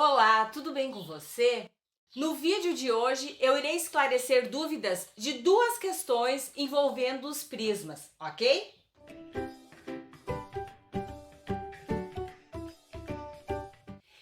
Olá, tudo bem com você? No vídeo de hoje eu irei esclarecer dúvidas de duas questões envolvendo os prismas, ok?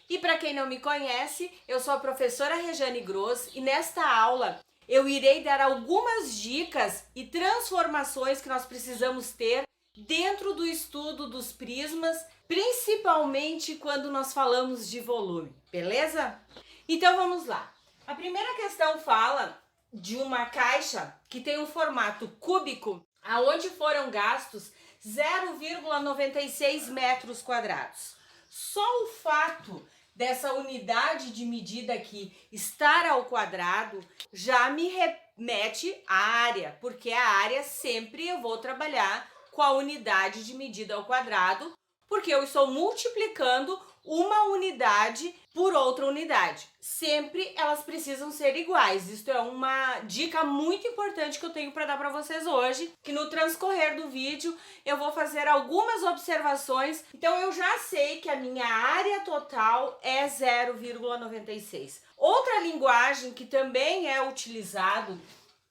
E para quem não me conhece, eu sou a professora Rejane Gross e nesta aula eu irei dar algumas dicas e transformações que nós precisamos ter dentro do estudo dos prismas, principalmente quando nós falamos de volume, beleza? Então vamos lá. A primeira questão fala de uma caixa que tem um formato cúbico, aonde foram gastos 0,96 metros quadrados. Só o fato dessa unidade de medida aqui estar ao quadrado já me remete à área, porque a área sempre eu vou trabalhar com a unidade de medida ao quadrado, porque eu estou multiplicando uma unidade por outra unidade. Sempre elas precisam ser iguais. Isso é uma dica muito importante que eu tenho para dar para vocês hoje, que no transcorrer do vídeo eu vou fazer algumas observações. Então eu já sei que a minha área total é 0,96. Outra linguagem que também é utilizado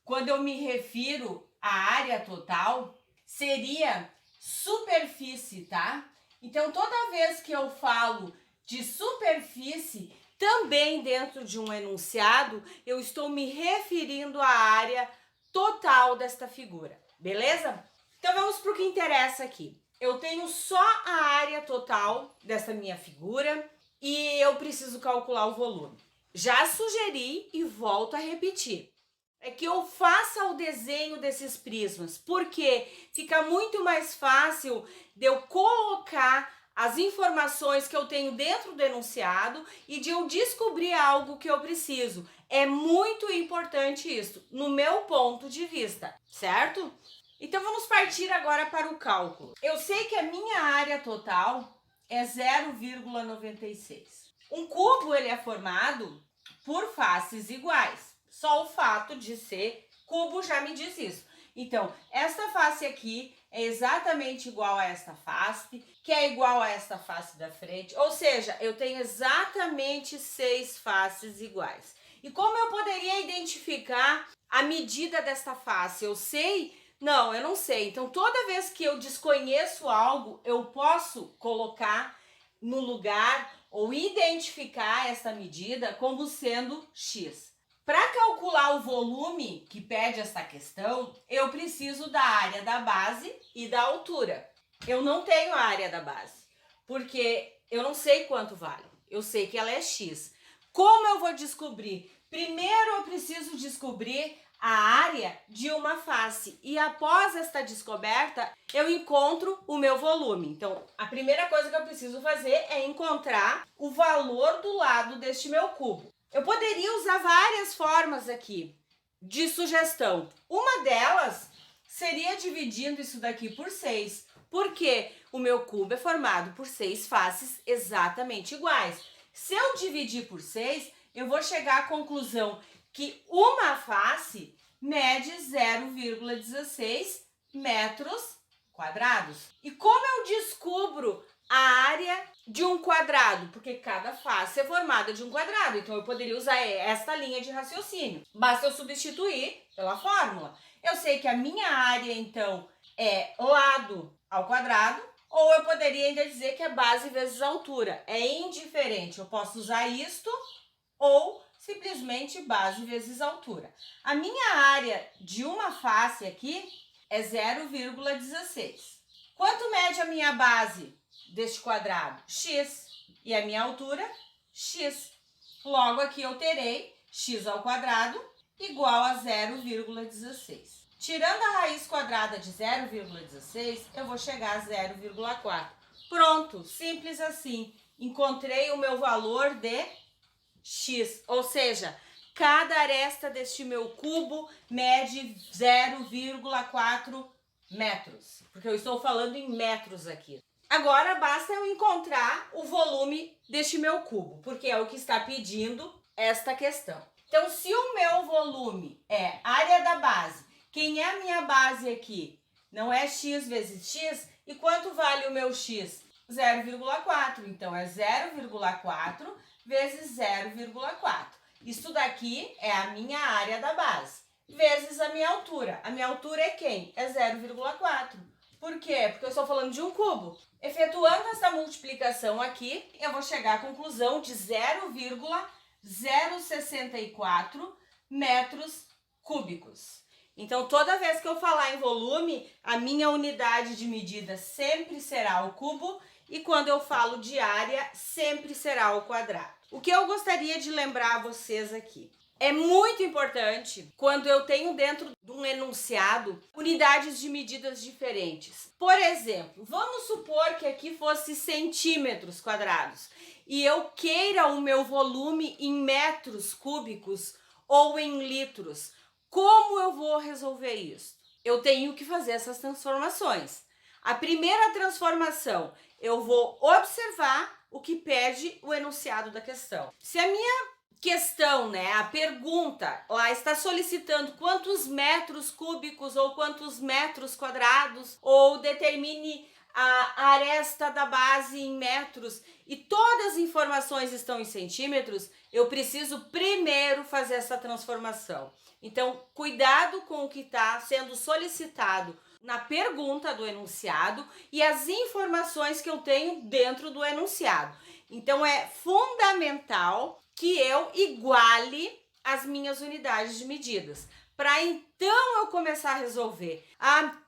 quando eu me refiro à área total seria superfície, tá? Então, toda vez que eu falo de superfície, também dentro de um enunciado, eu estou me referindo à área total desta figura, beleza? Então, vamos para o que interessa aqui. Eu tenho só a área total dessa minha figura e eu preciso calcular o volume. Já sugeri e volto a repetir. É que eu faça o desenho desses prismas, porque fica muito mais fácil de eu colocar as informações que eu tenho dentro do enunciado e de eu descobrir algo que eu preciso. É muito importante isso, no meu ponto de vista, certo? Então vamos partir agora para o cálculo. Eu sei que a minha área total é 0,96. Um cubo ele é formado por faces iguais. Só o fato de ser cubo já me diz isso. Então, esta face aqui é exatamente igual a esta face, que é igual a esta face da frente. Ou seja, eu tenho exatamente 6 faces iguais. E como eu poderia identificar a medida desta face? Eu sei? Não, eu não sei. Então, toda vez que eu desconheço algo, eu posso colocar no lugar ou identificar essa medida como sendo x. Para calcular o volume que pede essa questão, eu preciso da área da base e da altura. Eu não tenho a área da base, porque eu não sei quanto vale. Eu sei que ela é x. Como eu vou descobrir? Primeiro eu preciso descobrir a área de uma face e após esta descoberta, eu encontro o meu volume. Então, a primeira coisa que eu preciso fazer é encontrar o valor do lado deste meu cubo. Eu poderia usar várias formas aqui de sugestão. Uma delas seria dividindo isso daqui por 6, porque o meu cubo é formado por 6 faces exatamente iguais. Se eu dividir por 6, eu vou chegar à conclusão que uma face mede 0,16 metros quadrados. E como eu descubro a área de um quadrado? Porque cada face é formada de um quadrado, então eu poderia usar esta linha de raciocínio. Basta eu substituir pela fórmula. Eu sei que a minha área, então, é lado ao quadrado, ou eu poderia ainda dizer que é base vezes altura. É indiferente, eu posso usar isto ou simplesmente base vezes altura. A minha área de uma face aqui é 0,16. Quanto mede a minha base deste quadrado? X. E a minha altura? X. Logo aqui eu terei x ao quadrado igual a 0,16. Tirando a raiz quadrada de 0,16, eu vou chegar a 0,4. Pronto, simples assim. Encontrei o meu valor de x, ou seja, cada aresta deste meu cubo mede 0,4 metros, porque eu estou falando em metros aqui. Agora basta eu encontrar o volume deste meu cubo, porque é o que está pedindo esta questão. Então, se o meu volume é área da base, quem é a minha base aqui? Não é x vezes x? E quanto vale o meu x? 0,4. Então, é 0,4 vezes 0,4. Isso daqui é a minha área da base, vezes a minha altura. A minha altura é quem? É 0,4. Por quê? Porque eu estou falando de um cubo. Efetuando essa multiplicação aqui, eu vou chegar à conclusão de 0,064 metros cúbicos. Então, toda vez que eu falar em volume, a minha unidade de medida sempre será o cubo, e quando eu falo de área, sempre será o quadrado. O que eu gostaria de lembrar a vocês aqui? É muito importante quando eu tenho dentro de um enunciado unidades de medidas diferentes. Por exemplo, vamos supor que aqui fosse centímetros quadrados e eu queira o meu volume em metros cúbicos ou em litros. Como eu vou resolver isso? Eu tenho que fazer essas transformações. A primeira transformação, eu vou observar o que pede o enunciado da questão. Se a minha questão, a pergunta, lá está solicitando quantos metros cúbicos ou quantos metros quadrados, ou determine a aresta da base em metros, e todas as informações estão em centímetros, eu preciso primeiro fazer essa transformação. Então, cuidado com o que está sendo solicitado na pergunta do enunciado e as informações que eu tenho dentro do enunciado. Então, é fundamental que eu iguale as minhas unidades de medidas, para então eu começar a resolver.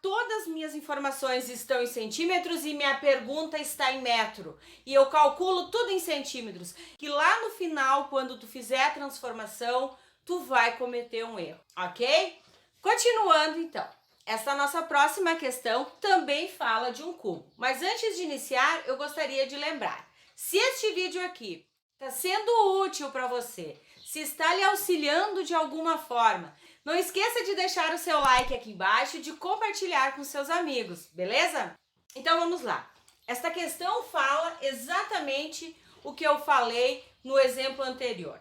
Todas as minhas informações estão em centímetros e minha pergunta está em metro, e eu calculo tudo em centímetros, que lá no final, quando tu fizer a transformação, tu vai cometer um erro, ok? Continuando então, essa nossa próxima questão também fala de um cubo, mas antes de iniciar, eu gostaria de lembrar, se este vídeo aqui está sendo útil para você, se está lhe auxiliando de alguma forma, não esqueça de deixar o seu like aqui embaixo e de compartilhar com seus amigos, beleza? Então vamos lá. Esta questão fala exatamente o que eu falei no exemplo anterior.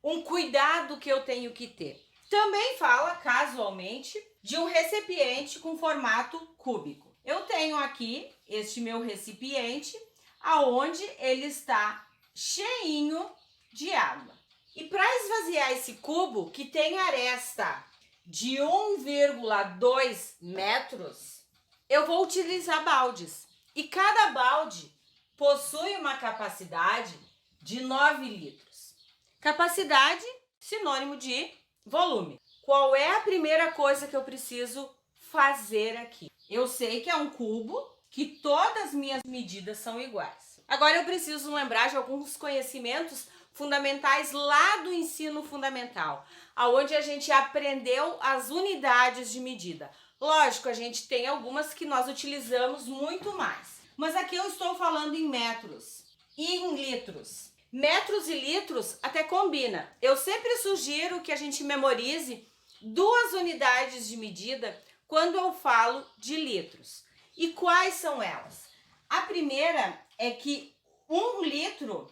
Um cuidado que eu tenho que ter. Também fala, casualmente, de um recipiente com formato cúbico. Eu tenho aqui este meu recipiente, aonde ele está cheinho de água. E para esvaziar esse cubo, que tem aresta de 1,2 metros, eu vou utilizar baldes. E cada balde possui uma capacidade de 9 litros. Capacidade, sinônimo de volume. Qual é a primeira coisa que eu preciso fazer aqui? Eu sei que é um cubo, que todas as minhas medidas são iguais. Agora eu preciso lembrar de alguns conhecimentos fundamentais lá do ensino fundamental, aonde a gente aprendeu as unidades de medida. Lógico, a gente tem algumas que nós utilizamos muito mais, mas aqui eu estou falando em metros e em litros. Metros e litros até combina. Eu sempre sugiro que a gente memorize duas unidades de medida quando eu falo de litros. E quais são elas? A primeira é que 1 litro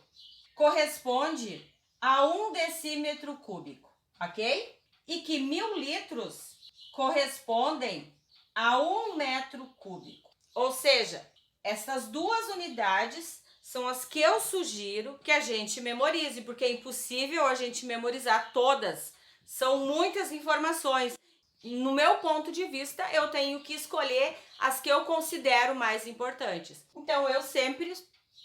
corresponde a 1 decímetro cúbico, ok? E que 1000 litros correspondem a 1 metro cúbico. Ou seja, essas duas unidades são as que eu sugiro que a gente memorize, porque é impossível a gente memorizar todas. São muitas informações. No meu ponto de vista, eu tenho que escolher as que eu considero mais importantes. Então, eu sempre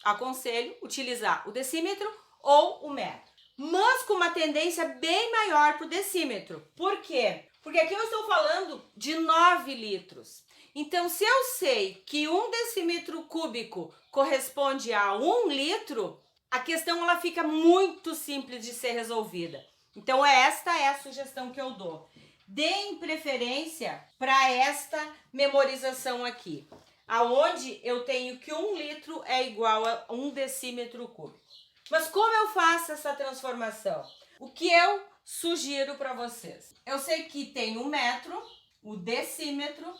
aconselho utilizar o decímetro ou o metro, mas com uma tendência bem maior para o decímetro. Por quê? Porque aqui eu estou falando de 9 litros. Então, se eu sei que 1 decímetro cúbico corresponde a 1 litro, a questão ela fica muito simples de ser resolvida. Então, esta é a sugestão que eu dou. Deem preferência para esta memorização aqui, aonde eu tenho que 1 litro é igual a 1 decímetro cúbico. Mas como eu faço essa transformação? O que eu sugiro para vocês? Eu sei que tem o metro, o decímetro,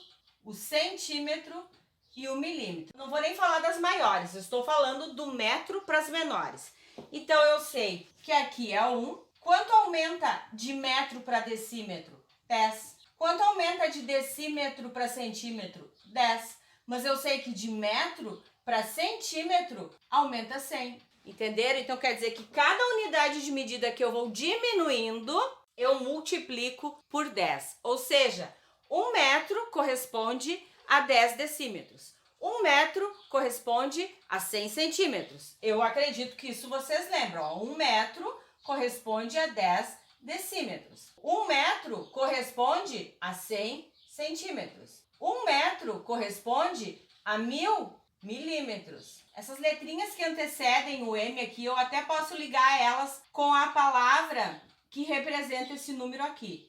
o centímetro e o milímetro. Não vou nem falar das maiores, eu estou falando do metro para as menores. Então, eu sei que aqui é 1. Quanto aumenta de metro para decímetro? 10. Quanto aumenta de decímetro para centímetro? 10. Mas eu sei que de metro para centímetro, aumenta 100. Entenderam? Então quer dizer que cada unidade de medida que eu vou diminuindo, eu multiplico por 10. Ou seja, 1 metro corresponde a 10 decímetros. 1 metro corresponde a 100 centímetros. Eu acredito que isso vocês lembram. Ó. 1 metro corresponde a 10 decímetros. 1 metro corresponde a 100 centímetros. 1 metro corresponde a 1000 milímetros. Essas letrinhas que antecedem o M aqui, eu até posso ligar elas com a palavra que representa esse número aqui.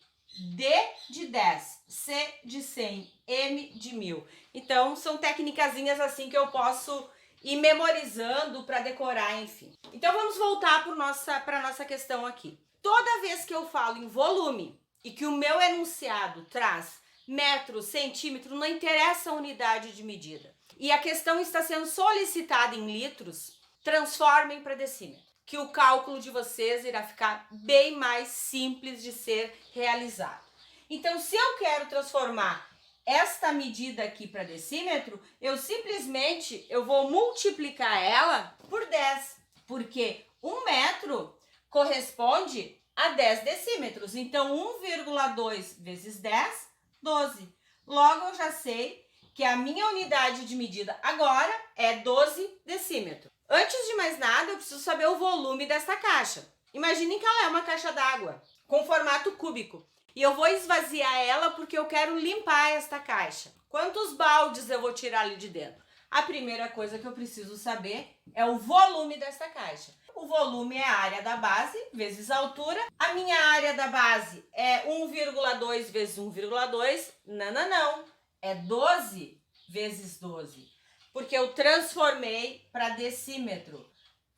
D de 10, C de 100, M de 1000. Então, são técnicazinhas assim que eu posso ir memorizando para decorar, enfim. Então, vamos voltar para a nossa questão aqui. Toda vez que eu falo em volume e que o meu enunciado traz metro, centímetro, não interessa a unidade de medida, e a questão está sendo solicitada em litros, transformem para decímetro, que o cálculo de vocês irá ficar bem mais simples de ser realizado. Então, se eu quero transformar esta medida aqui para decímetro, eu simplesmente vou multiplicar ela por 10, porque 1 metro corresponde a 10 decímetros. Então, 1,2 vezes 10, 12. Logo, eu já sei que a minha unidade de medida agora é 12 decímetros. Antes de mais nada, eu preciso saber o volume desta caixa. Imaginem que ela é uma caixa d'água com formato cúbico. E eu vou esvaziar ela porque eu quero limpar esta caixa. Quantos baldes eu vou tirar ali de dentro? A primeira coisa que eu preciso saber é o volume desta caixa. O volume é a área da base vezes a altura. A minha área da base é 1,2 vezes 1,2. Não. É 12 vezes 12. Porque eu transformei para decímetro.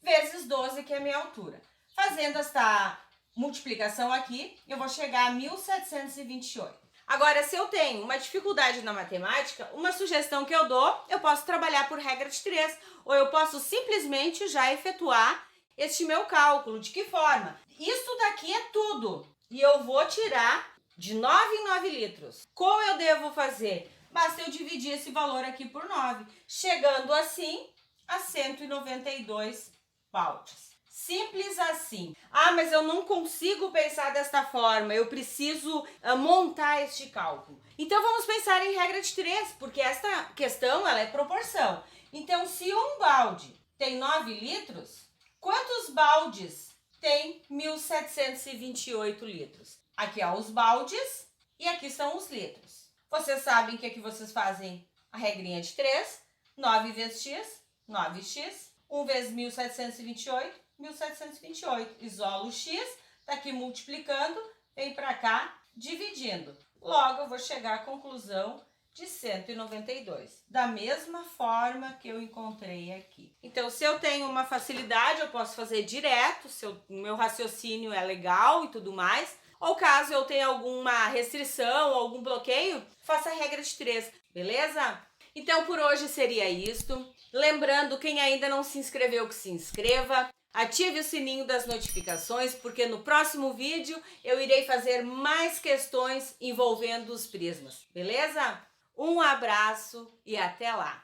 Vezes 12, que é a minha altura. Fazendo esta multiplicação aqui, eu vou chegar a 1728. Agora, se eu tenho uma dificuldade na matemática, uma sugestão que eu dou, eu posso trabalhar por regra de 3, ou eu posso simplesmente já efetuar este meu cálculo. De que forma? Isso daqui é tudo, e eu vou tirar de 9 em 9 litros. Como eu devo fazer? Basta eu dividir esse valor aqui por 9, chegando assim a 192 baldes. Simples assim. Ah, mas eu não consigo pensar desta forma, eu preciso montar este cálculo. Então vamos pensar em regra de 3, porque esta questão ela é proporção. Então, se um balde tem 9 litros, quantos baldes tem 1728 litros? Aqui há os baldes e aqui são os litros. Vocês sabem que aqui vocês fazem a regrinha de 3, 9 vezes x, 9x, 1 vezes 1728, 1728. Isolo o x, tá aqui multiplicando, vem para cá, dividindo. Logo, eu vou chegar à conclusão de 192. Da mesma forma que eu encontrei aqui. Então, se eu tenho uma facilidade, eu posso fazer direto, se o meu raciocínio é legal e tudo mais. Ou caso eu tenha alguma restrição, algum bloqueio, faça a regra de 3, beleza? Então, por hoje seria isto. Lembrando, quem ainda não se inscreveu, que se inscreva. Ative o sininho das notificações, porque no próximo vídeo eu irei fazer mais questões envolvendo os prismas, beleza? Um abraço e até lá!